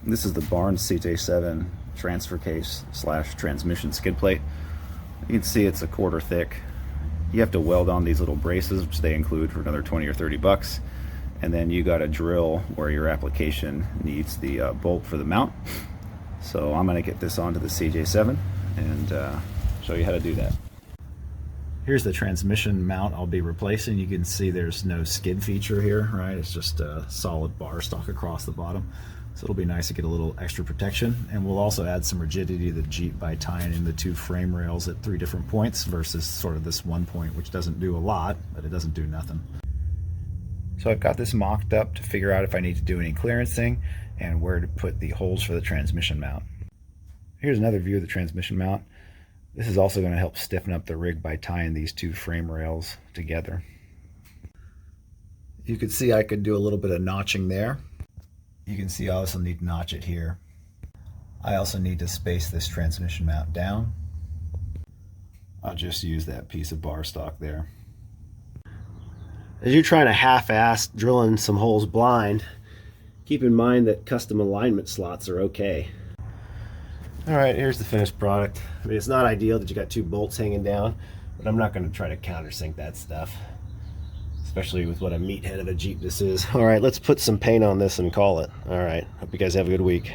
This is the Barnes CJ7 transfer case slash transmission skid plate. You can see it's a quarter thick. You have to weld on these little braces, which they include for another 20 or 30 bucks. And then you got to drill where your application needs the bolt for the mount. So I'm going to get this onto the CJ7 and show you how to do that. Here's the transmission mount I'll be replacing. You can see there's no skid feature here, right? It's just a solid bar stock across the bottom. So it'll be nice to get a little extra protection. And we'll also add some rigidity to the Jeep by tying in the two frame rails at 3 different points versus sort of this one point, which doesn't do a lot, but it doesn't do nothing. So I've got this mocked up to figure out if I need to do any clearancing and where to put the holes for the transmission mount. Here's another view of the transmission mount. This is also going to help stiffen up the rig by tying these two frame rails together. You can see I could do a little bit of notching there. You can see I also need to notch it here. I also need to space this transmission mount down. I'll just use that piece of bar stock there. As you're trying to half-ass drilling some holes blind, keep in mind that custom alignment slots are okay. Alright, here's the finished product. I mean, it's not ideal that you got 2 bolts hanging down, but I'm not going to try to countersink that stuff, especially with what a meathead of a Jeep this is. Alright, let's put some paint on this and call it. Alright, hope you guys have a good week.